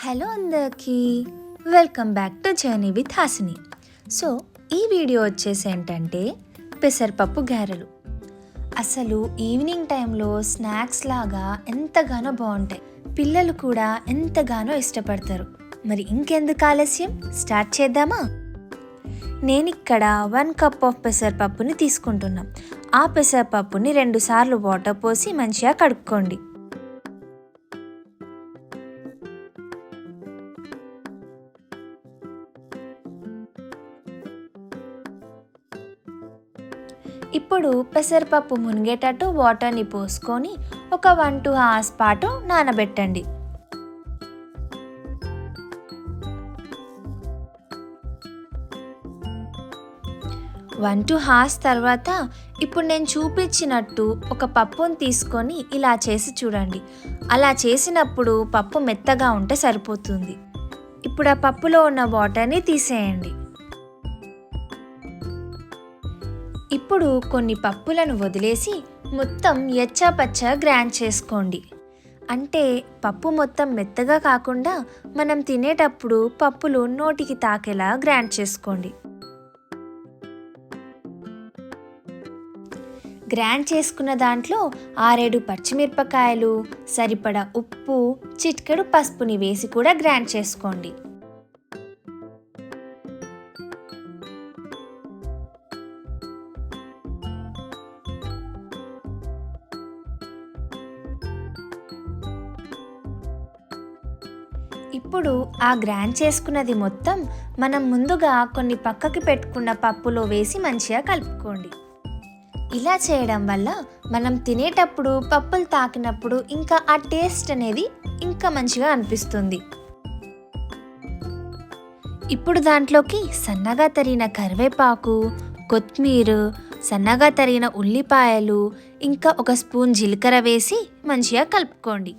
Hello అందరికీ, welcome back to journey with Hasini. So ఈ video వచ్చేసి ఏంటంటే పెసరపప్పు గారెలు. అసలు ఈవినింగ్ టైంలో స్నాక్స్ లాగా ఎంతగానో బాగుంటాయి. పిల్లలు కూడా ఎంతగానో ఇష్టపడతారు. మరి ఇంకెందుకు ఆలస్యం, స్టార్ట్ చేద్దామా? నేను ఇక్కడ 1 కప్ ఆఫ్ పెసరపప్పుని తీసుకుంటున్నాం. ఆ పెసరపప్పుని 2 సార్లు వాటర్ పోసి మంచిగా కడుక్కోండి. ఇప్పుడు పెసరపప్పు మునిగేటట్టు వాటర్ని పోసుకొని ఒక 1-2 అవర్స్ పాటు నానబెట్టండి. 1-2 అవర్స్ తర్వాత ఇప్పుడు నేను చూపించినట్టు ఒక పప్పుని తీసుకొని ఇలా చేసి చూడండి. అలా చేసినప్పుడు పప్పు మెత్తగా ఉంటే సరిపోతుంది. ఇప్పుడు ఆ పప్పులో ఉన్న వాటర్ని తీసేయండి. ఇప్పుడు కొన్ని పప్పులను వదిలేసి మొత్తం ఎచ్చాపచ్చా గ్రైండ్ చేసుకోండి. అంటే పప్పు మొత్తం మెత్తగా కాకుండా మనం తినేటప్పుడు పప్పులు నోటికి తాకేలా గ్రైండ్ చేసుకోండి. గ్రైండ్ చేసుకున్న దాంట్లో 6-7 పచ్చిమిరపకాయలు, సరిపడా ఉప్పు, చిటికెడు పసుపుని వేసి కూడా గ్రైండ్ చేసుకోండి. ఇప్పుడు ఆ గ్రైండ్ చేసుకున్నది మొత్తం మనం ముందుగా కొన్ని పక్కకి పెట్టుకున్న పప్పులో వేసి మంచిగా కలుపుకోండి. ఇలా చేయడం వల్ల మనం తినేటప్పుడు పప్పులు తాకినప్పుడు ఇంకా ఆ టేస్ట్ అనేది ఇంకా మంచిగా అనిపిస్తుంది. ఇప్పుడు దాంట్లోకి సన్నగా తరిగిన కరివేపాకు, కొత్తిమీర, సన్నగా తరిగిన ఉల్లిపాయలు, ఇంకా 1 స్పూన్ జీలకర్ర వేసి మంచిగా కలుపుకోండి.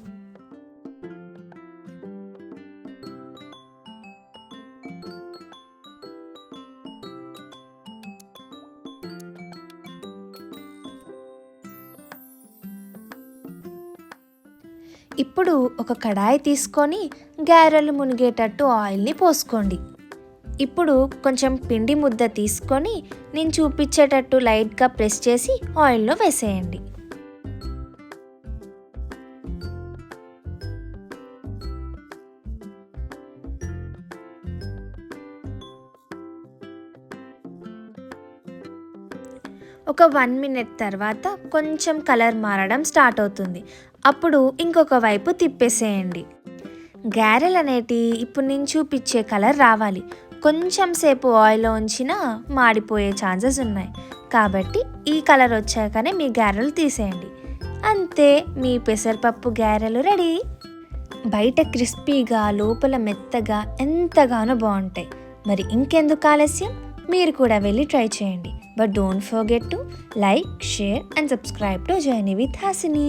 ఇప్పుడు ఒక కడాయి తీసుకొని గారెలు మునిగేటట్టు ఆయిల్ని పోసుకోండి. ఇప్పుడు కొంచెం పిండి ముద్ద తీసుకొని నేను చూపించేటట్టు లైట్గా ప్రెస్ చేసి ఆయిల్లో వేసేయండి. ఒక 1 మినిట్ తర్వాత కొంచెం కలర్ మారడం స్టార్ట్ అవుతుంది. అప్పుడు ఇంకొక వైపు తిప్పేసేయండి. గారెలు అనేటి ఇప్పుడు నేను చూపించే కలర్ రావాలి. కొంచెం సేపు ఆయిల్లో ఉంచినా మాడిపోయే ఛాన్సెస్ ఉన్నాయి. కాబట్టి ఈ కలర్ వచ్చాకనే మీ గారెలు తీసేయండి. అంతే, మీ పెసరపప్పు గారెలు రెడీ. బయట క్రిస్పీగా, లోపల మెత్తగా ఎంతగానో బాగుంటాయి. మరి ఇంకెందుకు ఆలస్యం, మీరు కూడా వెళ్ళి ట్రై చేయండి. But don't forget to like, share and subscribe to Journey with Hasini.